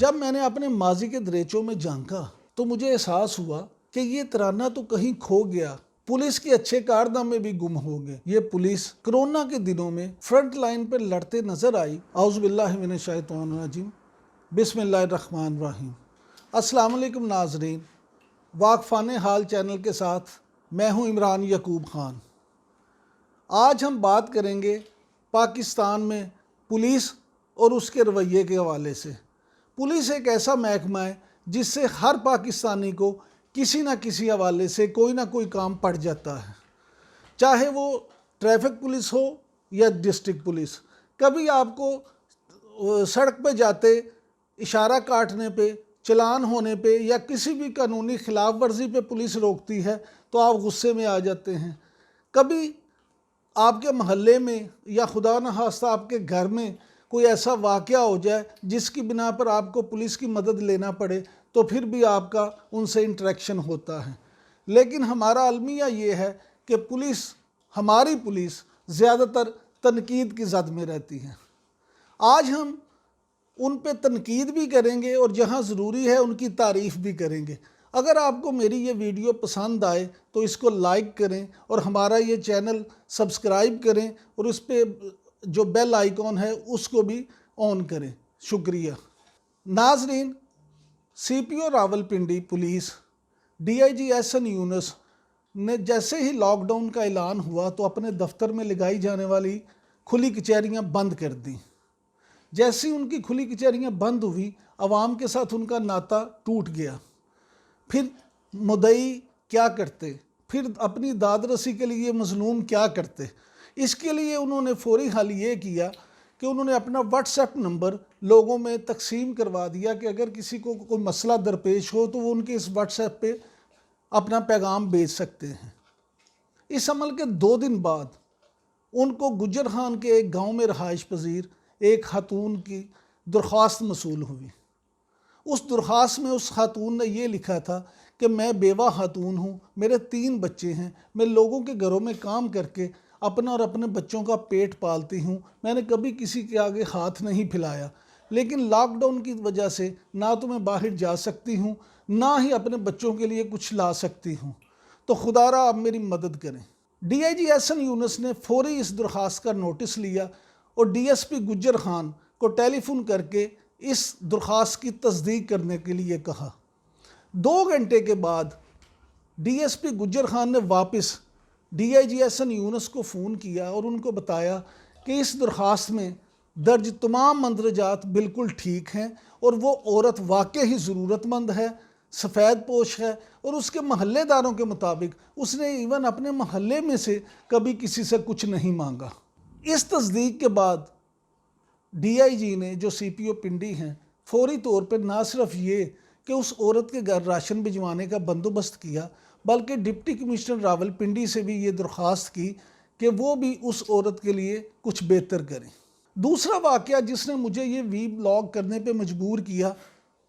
جب میں نے اپنے ماضی کے دریچوں میں جھانکا تو مجھے احساس ہوا کہ یہ ترانہ تو کہیں کھو گیا، پولیس کے اچھے کارنامے بھی گم ہو گئے۔ یہ پولیس کرونا کے دنوں میں فرنٹ لائن پر لڑتے نظر آئی۔ اعوذ باللہ من الشیطان الرجیم، بسم اللہ الرحمن الرحیم۔ السلام علیکم ناظرین، واقفان حال چینل کے ساتھ میں ہوں عمران یعقوب خان۔ آج ہم بات کریں گے پاکستان میں پولیس اور اس کے رویے کے حوالے سے۔ پولیس ایک ایسا محکمہ ہے جس سے ہر پاکستانی کو کسی نہ کسی حوالے سے کوئی نہ کوئی کام پڑ جاتا ہے، چاہے وہ ٹریفک پولیس ہو یا ڈسٹرکٹ پولیس۔ کبھی آپ کو سڑک پہ جاتے اشارہ کاٹنے پہ، چلان ہونے پہ یا کسی بھی قانونی خلاف ورزی پہ پولیس روکتی ہے تو آپ غصے میں آ جاتے ہیں۔ کبھی آپ کے محلے میں یا خدا نخواستہ آپ کے گھر میں کوئی ایسا واقعہ ہو جائے جس کی بنا پر آپ کو پولیس کی مدد لینا پڑے تو پھر بھی آپ کا ان سے انٹریکشن ہوتا ہے۔ لیکن ہمارا المیہ یہ ہے کہ ہماری پولیس زیادہ تر تنقید کی زد میں رہتی ہے۔ آج ہم ان پہ تنقید بھی کریں گے اور جہاں ضروری ہے ان کی تعریف بھی کریں گے۔ اگر آپ کو میری یہ ویڈیو پسند آئے تو اس کو لائک کریں اور ہمارا یہ چینل سبسکرائب کریں اور اس پہ جو بیل آئیکن ہے اس کو بھی آن کریں۔ شکریہ ناظرین۔ C P O Rawalpindi police D I G S N Younis نے جیسے ہی لاک ڈاؤن کا اعلان ہوا تو اپنے دفتر میں لگائی جانے والی کھلی کچہریاں بند کر دیں۔ جیسی ان کی کھلی کچہریاں بند ہوئی، عوام کے ساتھ ان کا ناطہ ٹوٹ گیا۔ پھر مدعی کیا کرتے، پھر اپنی داد رسی کے لیے مظلوم کیا کرتے؟ اس کے لیے انہوں نے فوری حل یہ کیا کہ انہوں نے اپنا واٹس ایپ نمبر لوگوں میں تقسیم کروا دیا کہ اگر کسی کو کوئی مسئلہ درپیش ہو تو وہ ان کے اس واٹس ایپ پہ اپنا پیغام بھیج سکتے ہیں۔ اس عمل کے 2 دن بعد ان کو گجر خان کے ایک گاؤں میں رہائش پذیر ایک خاتون کی درخواست موصول ہوئی۔ اس درخواست میں اس خاتون نے یہ لکھا تھا کہ میں بیوہ خاتون ہوں، میرے 3 بچے ہیں، میں لوگوں کے گھروں میں کام کر کے اپنا اور اپنے بچوں کا پیٹ پالتی ہوں، میں نے کبھی کسی کے آگے ہاتھ نہیں پھیلایا، لیکن لاک ڈاؤن کی وجہ سے نہ تو میں باہر جا سکتی ہوں نہ ہی اپنے بچوں کے لیے کچھ لا سکتی ہوں، تو خدا را آپ میری مدد کریں۔ D I G S N Younis نے فوری اس درخواست کا نوٹس لیا اور D S P Gujar Khan کو ٹیلی فون کر کے اس درخواست کی تصدیق کرنے کے لیے کہا۔ 2 گھنٹے کے بعد D S P Gujar Khan نے واپس D I G S N Younis کو فون کیا اور ان کو بتایا کہ اس درخواست میں درج تمام مندرجات بالکل ٹھیک ہیں اور وہ عورت واقعی ضرورت مند ہے، سفید پوش ہے، اور اس کے محلے داروں کے مطابق اس نے ایون اپنے محلے میں سے کبھی کسی سے کچھ نہیں مانگا۔ اس تصدیق کے بعد ڈی آئی جی نے، جو سی پی او پنڈی ہیں، فوری طور پر نہ صرف یہ کہ اس عورت کے گھر راشن بھجوانے کا بندوبست کیا بلکہ ڈپٹی کمشنر راولپنڈی سے بھی یہ درخواست کی کہ وہ بھی اس عورت کے لیے کچھ بہتر کریں۔ دوسرا واقعہ جس نے مجھے یہ ولاگ کرنے پہ مجبور کیا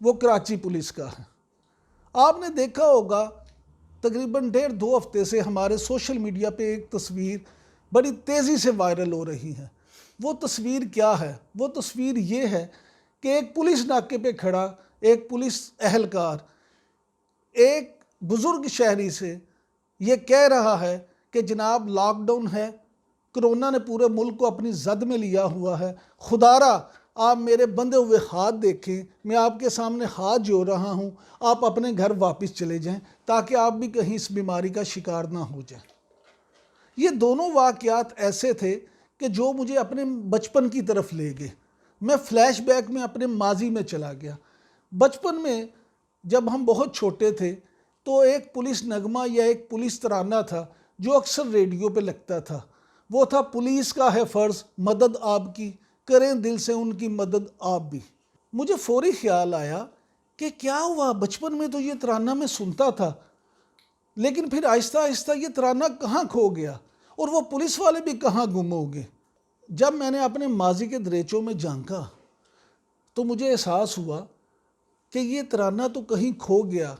وہ کراچی پولیس کا ہے۔ آپ نے دیکھا ہوگا تقریباً 1.5-2 ہفتے سے ہمارے سوشل میڈیا پہ ایک تصویر بڑی تیزی سے وائرل ہو رہی ہے۔ وہ تصویر کیا ہے؟ وہ تصویر یہ ہے کہ ایک پولیس ناکے پہ کھڑا ایک پولیس اہلکار ایک بزرگ شہری سے یہ کہہ رہا ہے کہ جناب لاک ڈاؤن ہے، کرونا نے پورے ملک کو اپنی زد میں لیا ہوا ہے، خدا را آپ میرے بندھے ہوئے ہاتھ دیکھیں، میں آپ کے سامنے ہاتھ جوڑ رہا ہوں، آپ اپنے گھر واپس چلے جائیں تاکہ آپ بھی کہیں اس بیماری کا شکار نہ ہو جائیں۔ یہ دونوں واقعات ایسے تھے کہ جو مجھے اپنے بچپن کی طرف لے گئے۔ میں فلیش بیک میں اپنے ماضی میں چلا گیا۔ بچپن میں جب ہم بہت چھوٹے تھے تو ایک پولیس نغمہ یا ایک پولیس ترانہ تھا جو اکثر ریڈیو پہ لگتا تھا، وہ تھا پولیس کا ہے فرض مدد آپ کی، کریں دل سے ان کی مدد آپ بھی۔ مجھے فوری خیال آیا کہ کیا ہوا، بچپن میں تو یہ ترانہ میں سنتا تھا لیکن پھر آہستہ آہستہ یہ ترانہ کہاں کھو گیا اور وہ پولیس والے بھی کہاں گم ہو گئے۔ جب میں نے اپنے ماضی کے دریچوں میں جھانکا تو مجھے احساس ہوا کہ یہ ترانہ تو کہیں کھو گیا۔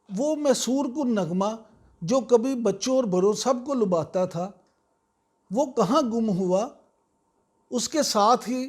وہ مسحور کن نغمہ جو کبھی بچوں اور بڑوں سب کو لباتا تھا وہ کہاں گم ہوا۔ اس کے ساتھ ہی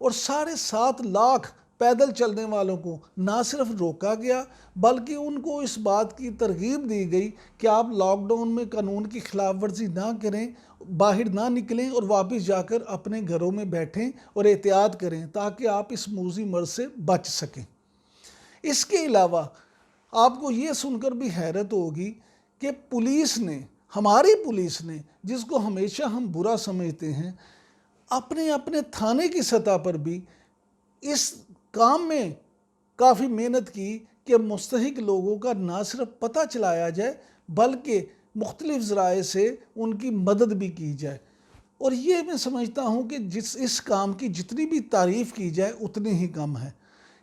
اور 7.5 لاکھ پیدل چلنے والوں کو نہ صرف روکا گیا بلکہ ان کو اس بات کی ترغیب دی گئی کہ آپ لاک ڈاؤن میں قانون کی خلاف ورزی نہ کریں، باہر نہ نکلیں اور واپس جا کر اپنے گھروں میں بیٹھیں اور احتیاط کریں تاکہ آپ اس موذی مرض سے بچ سکیں۔ اس کے علاوہ آپ کو یہ سن کر بھی حیرت ہوگی کہ پولیس نے، ہماری پولیس نے، جس کو ہمیشہ ہم برا سمجھتے ہیں، اپنے تھانے کی سطح پر بھی اس کام میں کافی محنت کی کہ مستحق لوگوں کا نہ صرف پتہ چلایا جائے بلکہ مختلف ذرائع سے ان کی مدد بھی کی جائے۔ اور یہ میں سمجھتا ہوں کہ اس کام کی جتنی بھی تعریف کی جائے اتنی ہی کم ہے۔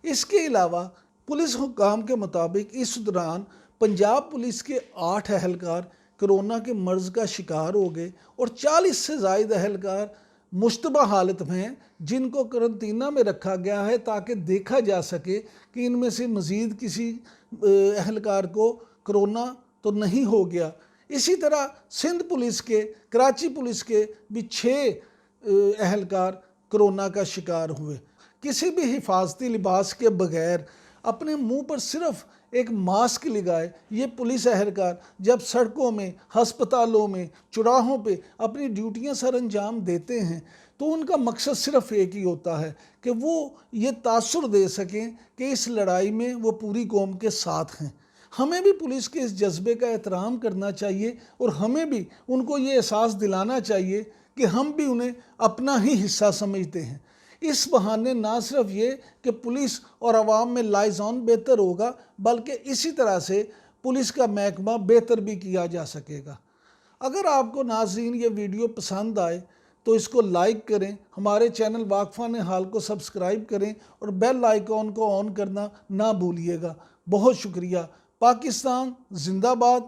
اس کے علاوہ پولیس حکام کے مطابق اس دوران پنجاب پولیس کے 8 اہلکار کرونا کے مرض کا شکار ہو گئے اور 40 سے زائد اہلکار مشتبہ حالت میں ہیں جن کو قرنطینہ میں رکھا گیا ہے تاکہ دیکھا جا سکے کہ ان میں سے مزید کسی اہلکار کو کرونا تو نہیں ہو گیا۔ اسی طرح سندھ پولیس کے، کراچی پولیس کے بھی 6 اہلکار کرونا کا شکار ہوئے۔ کسی بھی حفاظتی لباس کے بغیر اپنے منہ پر صرف ایک ماسک لگائے یہ پولیس اہلکار جب سڑکوں میں، ہسپتالوں میں، چوراہوں پہ اپنی ڈیوٹیاں سر انجام دیتے ہیں تو ان کا مقصد صرف ایک ہی ہوتا ہے کہ وہ یہ تاثر دے سکیں کہ اس لڑائی میں وہ پوری قوم کے ساتھ ہیں۔ ہمیں بھی پولیس کے اس جذبے کا احترام کرنا چاہیے اور ہمیں بھی ان کو یہ احساس دلانا چاہیے کہ ہم بھی انہیں اپنا ہی حصہ سمجھتے ہیں۔ اس بہانے نہ صرف یہ کہ پولیس اور عوام میں لائزون بہتر ہوگا بلکہ اسی طرح سے پولیس کا محکمہ بہتر بھی کیا جا سکے گا۔ اگر آپ کو ناظرین یہ ویڈیو پسند آئے تو اس کو لائک کریں، ہمارے چینل واقفان حال کو سبسکرائب کریں اور بیل آئیکن کو آن کرنا نہ بھولیے گا۔ بہت شکریہ۔ پاکستان زندہ باد۔